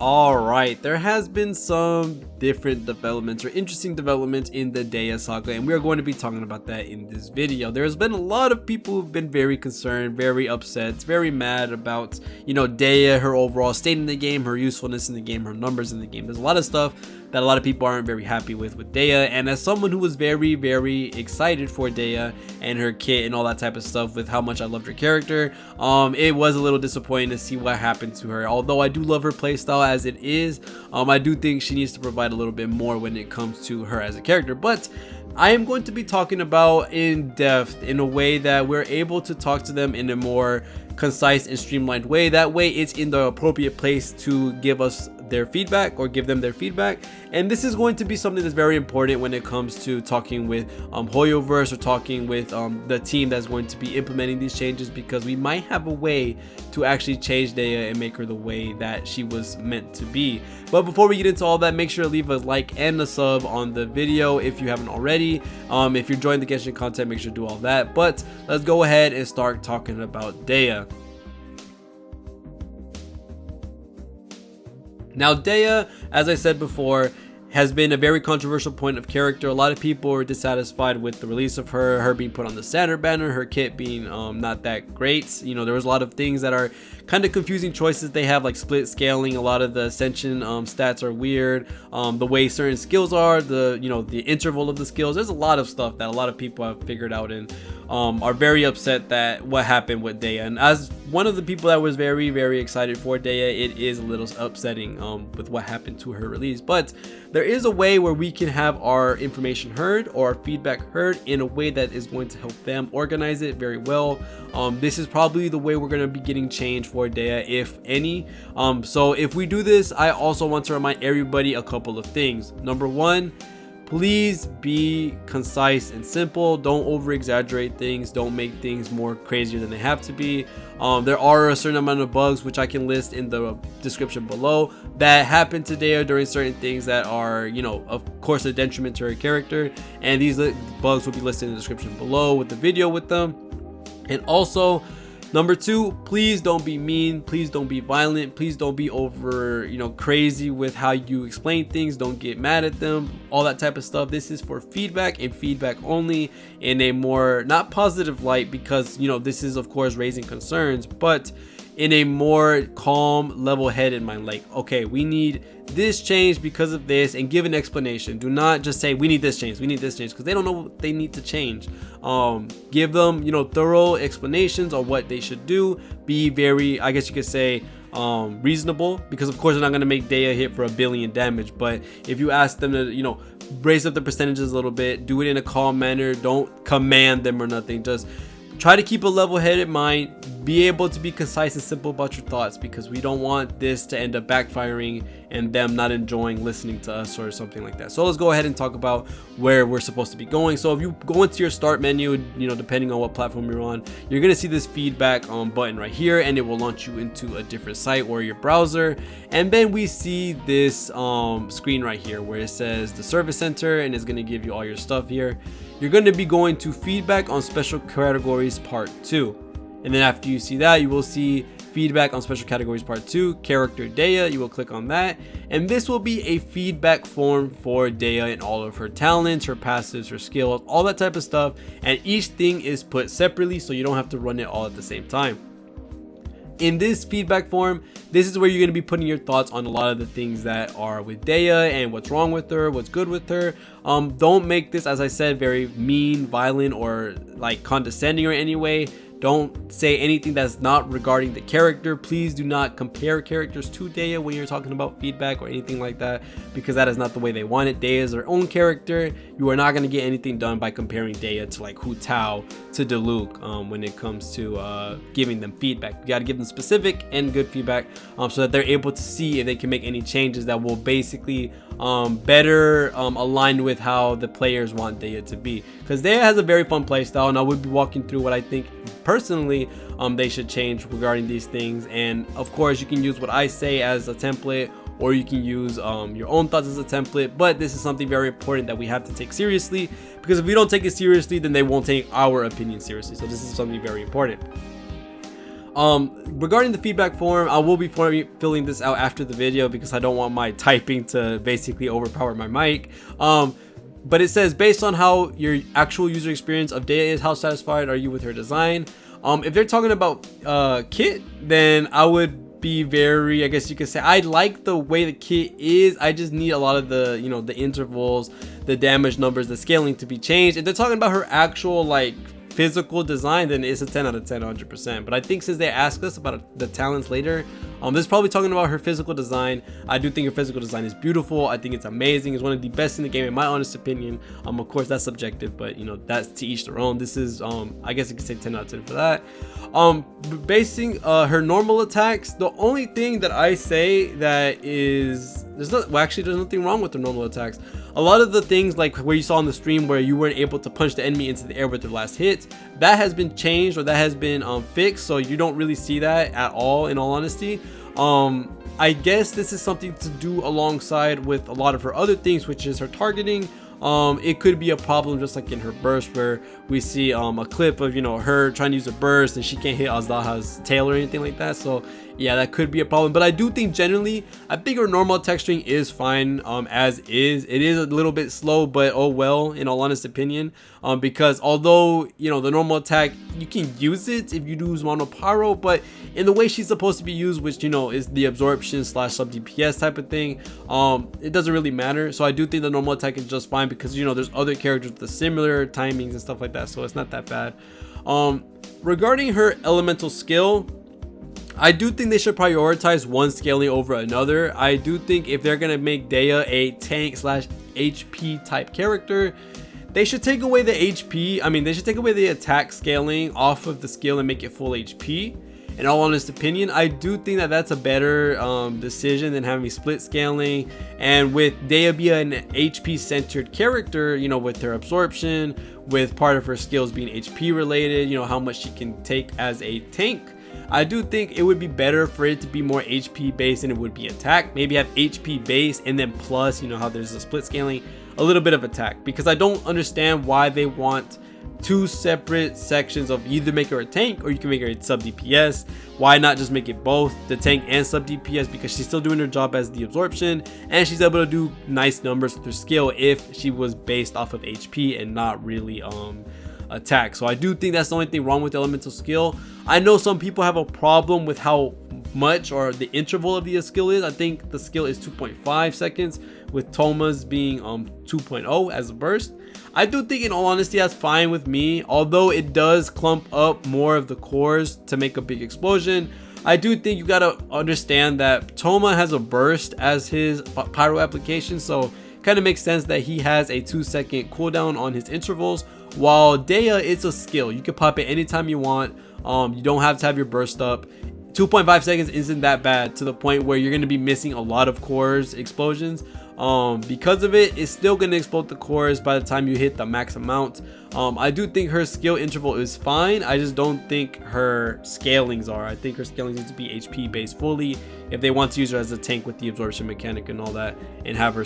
Alright, there has been some different developments or interesting developments in the Daya saga, and we are going to be talking about that in this video. There's been a lot of people who've been very concerned, very upset, very mad about, Daya, her overall state in the game, her usefulness in the game, her numbers in the game. There's a lot of stuff that a lot of people aren't very happy with Daya, and as someone who was very excited for Daya and her kit and all that type of stuff with how much I loved her character, it was a little disappointing to see what happened to her. Although I do love her playstyle as it is, I do think she needs to provide a little bit more when it comes to her as a character. But I am going to be talking about in depth in a way that we're able to talk to them in a more concise and streamlined way. That way it's in the appropriate place to give us their feedback or give them their feedback. And this is going to be something that's very important when it comes to talking with Hoyoverse or talking with the team that's going to be implementing these changes, because we might have a way to actually change Daya and make her the way that she was meant to be. But before we get into all that, make sure to leave a like and a sub on the video if you haven't already. If you're enjoying the Genshin content, make sure to do all that. But let's go ahead and start talking about Daya. Now Daya, as I said before, has been a very controversial point of character. A lot of people are dissatisfied with the release of her being put on the standard banner, her kit being not that great. There was a lot of things that are kind of confusing choices they have, like split scaling. A lot of the ascension stats are weird. The way certain skills are, the interval of the skills. There's a lot of stuff that a lot of people have figured out and are very upset that what happened with Daya. And as one of the people that was very excited for Daya, it is a little upsetting with what happened to her release. But there is a way where we can have our information heard or our feedback heard in a way that is going to help them organize it very well. This is probably the way we're going to be getting change for Daya, if any. So if we do this, I also want to remind everybody a couple of things. Number one, please be concise and simple. Don't over exaggerate things. Don't make things more crazier than they have to be. There are a certain amount of bugs, which I can list in the description below, that happen to Daya during certain things that are, of course, a detriment to her character. And these bugs will be listed in the description below with the video with them. And also, number two, please don't be mean, please don't be violent, please don't be over, crazy with how you explain things. Don't get mad at them, all that type of stuff. This is for feedback and feedback only, in a more not positive light, because this is of course raising concerns, but in a more calm, level-headed mind, like, okay, we need this change because of this, and give an explanation. Do not just say we need this change, because they don't know what they need to change. Give them thorough explanations on what they should do. Be very, I guess you could say, reasonable, because of course they're not going to make Daya hit for 1 billion damage. But if you ask them to raise up the percentages a little bit, do it in a calm manner. Don't command them or nothing. Just try to keep a level-headed mind. Be able to be concise and simple about your thoughts, because we don't want this to end up backfiring and them not enjoying listening to us or something like that. So let's go ahead and talk about where we're supposed to be going. So if you go into your start menu, depending on what platform you're on, you're going to see this feedback button right here, and it will launch you into a different site or your browser. And then we see this screen right here where it says the service center, and it's going to give you all your stuff here. You're going to be going to feedback on special categories part 2. And then after you see that, you will see feedback on special categories part 2, character Daya. You will click on that, and this will be a feedback form for Daya and all of her talents, her passives, her skills, all that type of stuff. And each thing is put separately, so you don't have to run it all at the same time. In this feedback form, this is where you're going to be putting your thoughts on a lot of the things that are with Daya and what's wrong with her, what's good with her. Don't make this, as I said, very mean, violent, or like condescending or any way. Don't say anything that's not regarding the character. Please do not compare characters to Daya when you're talking about feedback or anything like that, because that is not the way they want it. Daya is their own character. You are not going to get anything done by comparing Daya to like Hu Tao to Diluc when it comes to giving them feedback. You got to give them specific and good feedback so that they're able to see if they can make any changes that will basically better align with how the players want Daya to be. Because Daya has a very fun playstyle, and I would be walking through what I think personally they should change regarding these things. And of course you can use what I say as a template, or you can use your own thoughts as a template, but this is something very important that we have to take seriously, because if we don't take it seriously, then they won't take our opinion seriously. So this is something very important. Regarding the feedback form, I will be filling this out after the video because I don't want my typing to basically overpower my mic. But it says, based on how your actual user experience of Daya is, how satisfied are you with her design? If they're talking about Kit, then I would be very, I guess you could say, I like the way the Kit is. I just need a lot of the, you know, the intervals, the damage numbers, the scaling to be changed. If they're talking about her actual like physical design, then it's a 10 out of 10, 100%. But I think since they asked us about the talents later, this is probably talking about her physical design. I do think her physical design is beautiful. I think it's amazing. It's one of the best in the game, in my honest opinion. Of course, that's subjective, but you know, that's to each their own. This is, I guess you could say 10 out of 10 for that. Basing her normal attacks, the only thing that I say that is, there's nothing wrong with the normal attacks. A lot of the things like where you saw on the stream where you weren't able to punch the enemy into the air with their last hit, that has been changed, or that has been fixed, so you don't really see that at all, in all honesty. I guess this is something to do alongside with a lot of her other things, which is her targeting. It could be a problem just like in her burst, where we see a clip of, you know, her trying to use a burst and she can't hit Azdaha's tail or anything like that. So yeah, that could be a problem. But I do think generally, I think her normal attack string is fine as is. It is a little bit slow, but oh well, in all honest opinion. Because although, you know, the normal attack, you can use it if you use mono pyro, but in the way she's supposed to be used, which, you know, is the absorption / sub DPS type of thing, it doesn't really matter. So I do think the normal attack is just fine because, you know, there's other characters with the similar timings and stuff like that, so it's not that bad. Regarding her elemental skill, I do think they should prioritize one scaling over another. I do think if they're gonna make Daya a tank / HP type character, they should take away the HP. I mean, they should take away the attack scaling off of the skill and make it full HP. In all honest opinion, I do think that that's a better decision than having split scaling. And with Daya being an HP centered character, you know, with her absorption, with part of her skills being HP related, you know, how much she can take as a tank, I do think it would be better for it to be more HP based than it would be attack. Maybe have HP base and then plus, you know, how there's a split scaling, a little bit of attack, because I don't understand why they want two separate sections of either make her a tank or you can make her a sub DPS. Why not just make it both the tank and sub DPS? Because she's still doing her job as the absorption and she's able to do nice numbers with her skill if she was based off of HP and not really attack. So I do think that's the only thing wrong with the elemental skill. I know some people have a problem with how much or the interval of the skill is. I think the skill is 2.5 seconds with Toma's being 2.0 as a burst. I do think, in all honesty, that's fine with me, although it does clump up more of the cores to make a big explosion. I do think you gotta understand that Toma has a burst as his pyro application, so kind of makes sense that he has a 2-second cooldown on his intervals, while Daya, it's a skill. You can pop it anytime you want. You don't have to have your burst up. 2.5 seconds isn't that bad, to the point where you're going to be missing a lot of cores explosions. Because of it, it's still going to explode the cores by the time you hit the max amount. I do think her skill interval is fine. I just don't think her scalings are. I think her scalings need to be HP based fully if they want to use her as a tank with the absorption mechanic and all that, and have her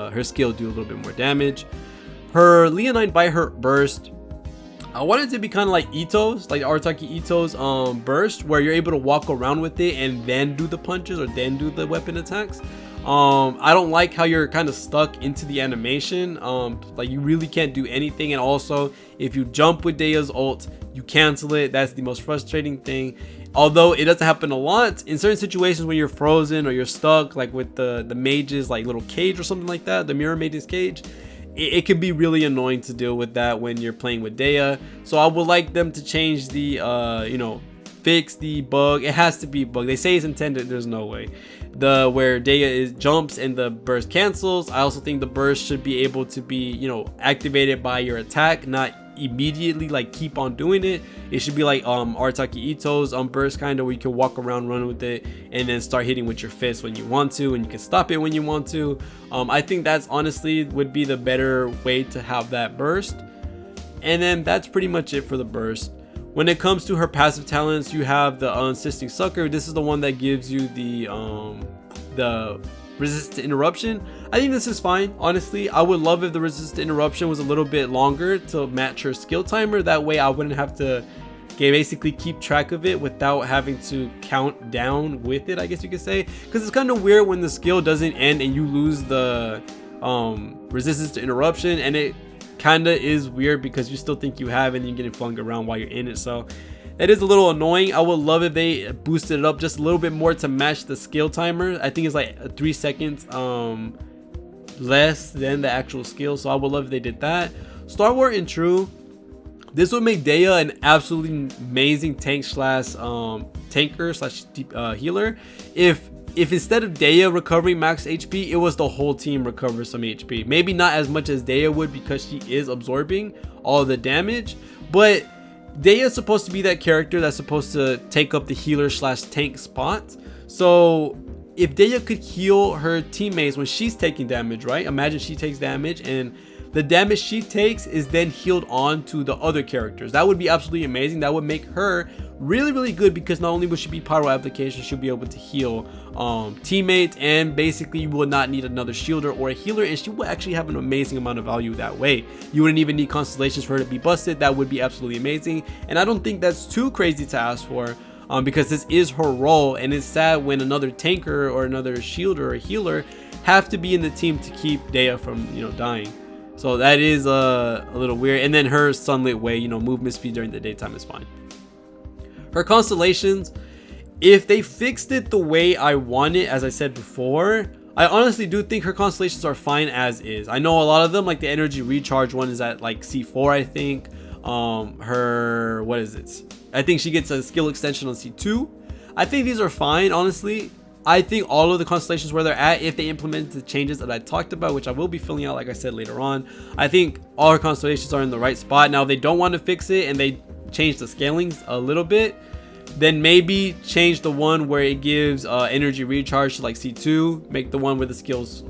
her skill do a little bit more damage. Her Leonine by her burst, I want it to be kind of like Ito's, like Arataki Ito's burst, where you're able to walk around with it and then do the punches or then do the weapon attacks. I don't like how you're kind of stuck into the animation. Like you really can't do anything, and also if you jump with Daya's ult, you cancel it. That's the most frustrating thing. Although it doesn't happen a lot in certain situations when you're frozen or you're stuck, like with the mage's like little cage or something like that, the mirror mage's cage. It can be really annoying to deal with that when you're playing with Daya. So I would like them to change the you know, fix the bug. It has to be a bug. They say it's intended, there's no way. Where Daya jumps and the burst cancels. I also think the burst should be able to be, you know, activated by your attack, not immediately like keep on doing it. It should be like Arataki Ito's burst, kind of, where you can walk around, run with it, and then start hitting with your fist when you want to, and you can stop it when you want to. I think that's honestly would be the better way to have that burst. And then that's pretty much it for the burst. When it comes to her passive talents, you have the Unsisting Sucker. This is the one that gives you the resist to interruption. I think this is fine, honestly. I would love if the resist to interruption was a little bit longer to match her skill timer. That way I wouldn't have to can basically keep track of it without having to count down with it, I guess you could say, because it's kind of weird when the skill doesn't end and you lose the resistance to interruption, and it kind of is weird because you still think you have it and you're getting flung around while you're in it. So that is a little annoying. I would love if they boosted it up just a little bit more to match the skill timer. I think it's like 3 seconds less than the actual skill, so I would love if they did that. Starward and True, this would make Daya an absolutely amazing tank slash tanker slash healer if instead of Daya recovering max HP, it was the whole team recover some HP. Maybe not as much as Daya would because she is absorbing all the damage, but Daya is supposed to be that character that's supposed to take up the healer slash tank spot. So if Daya could heal her teammates when she's taking damage, right? Imagine she takes damage and the damage she takes is then healed on to the other characters. That would be absolutely amazing. That would make her really good because not only will she be pyro application, she'll be able to heal teammates, and basically you will not need another shielder or a healer, and she will actually have an amazing amount of value that way. You wouldn't even need constellations for her to be busted. That would be absolutely amazing, and I don't think that's too crazy to ask for. Because this is her role, and it's sad when another tanker or another shielder or healer have to be in the team to keep Daya from, you know, dying. So that is a little weird. And then her sunlit way, you know, movement speed during the daytime is fine. Her constellations, if they fixed it the way I want it, as I said before, I honestly do think her constellations are fine as is. I know a lot of them, like the energy recharge one is at like C4, I think. Her, what is it? I think she gets a skill extension on C2. I think these are fine, honestly. I think all of the constellations where they're at, if they implement the changes that I talked about, which I will be filling out like I said later on, I think all her constellations are in the right spot. Now if they don't want to fix it and they change the scalings a little bit, then maybe change the one where it gives energy recharge to like C2, make the one where the skills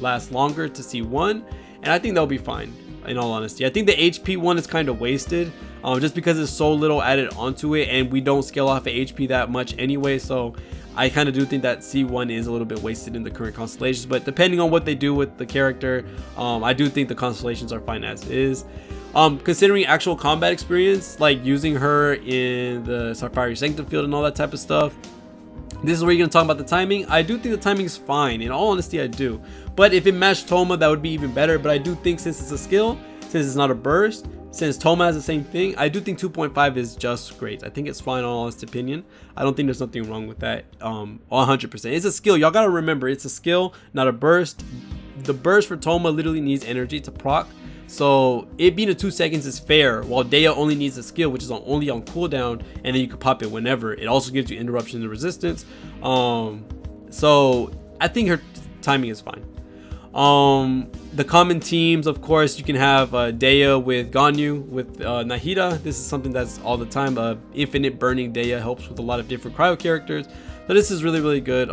last longer to C1, and I think that'll be fine. In all honesty, I think the HP one is kind of wasted, just because it's so little added onto it, and we don't scale off of HP that much anyway. So I kind of do think that C1 is a little bit wasted in the current constellations, but depending on what they do with the character, I do think the constellations are fine as is. Considering actual combat experience, like using her in the Safari Sanctum field and all that type of stuff, this is where you're going to talk about the timing. I do think the timing is fine. In all honesty, I do. But if it matched Toma, that would be even better. But I do think since it's a skill, since it's not a burst, since Toma has the same thing, I do think 2.5 is just great. I think it's fine, in all honest opinion. I don't think there's nothing wrong with that 100%. It's a skill. Y'all got to remember, it's a skill, not a burst. The burst for Toma literally needs energy to proc. So it being a 2 seconds is fair, while Daya only needs a skill, which is only on cooldown, and then you can pop it whenever. It also gives you interruption and resistance. So I think her timing is fine. The common teams, of course, you can have Daya with Ganyu with Nahida. This is something that's all the time. Infinite burning Daya helps with a lot of different cryo characters. So this is really good.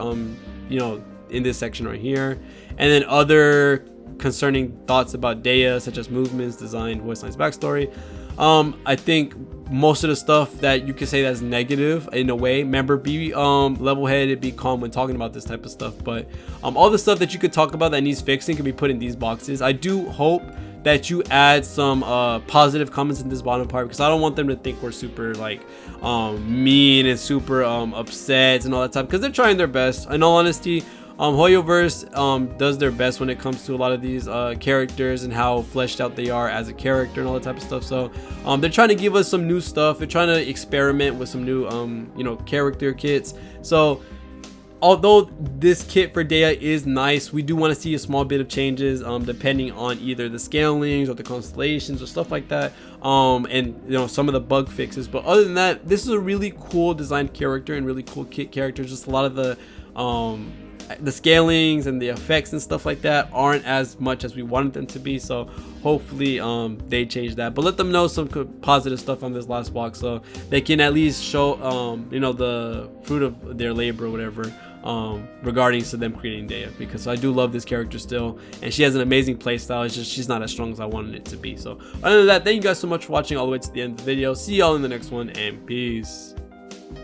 You know, in this section right here, and then other concerning thoughts about Daya, such as movements, design, voice lines, backstory. I think most of the stuff that you can say that's negative in a way. Remember, be level-headed, be calm when talking about this type of stuff. But all the stuff that you could talk about that needs fixing can be put in these boxes. I do hope that you add some positive comments in this bottom part, because I don't want them to think we're super like mean and super upset and all that stuff, because they're trying their best. In all honesty, Hoyoverse does their best when it comes to a lot of these characters and how fleshed out they are as a character and all that type of stuff. So they're trying to give us some new stuff. They're trying to experiment with some new you know, character kits. So although this kit for Daya is nice, we do want to see a small bit of changes depending on either the scalings or the constellations or stuff like that, and you know, some of the bug fixes. But other than that, this is a really cool designed character and really cool kit character. Just a lot of the scalings and the effects and stuff like that aren't as much as we wanted them to be. So hopefully they change that, but let them know some positive stuff on this last box, so they can at least show you know, the fruit of their labor or whatever regarding to them creating Daya, because I do love this character still, and she has an amazing playstyle. It's just she's not as strong as I wanted it to be. So other than that, thank you guys so much for watching all the way to the end of the video. See y'all in the next one, and peace.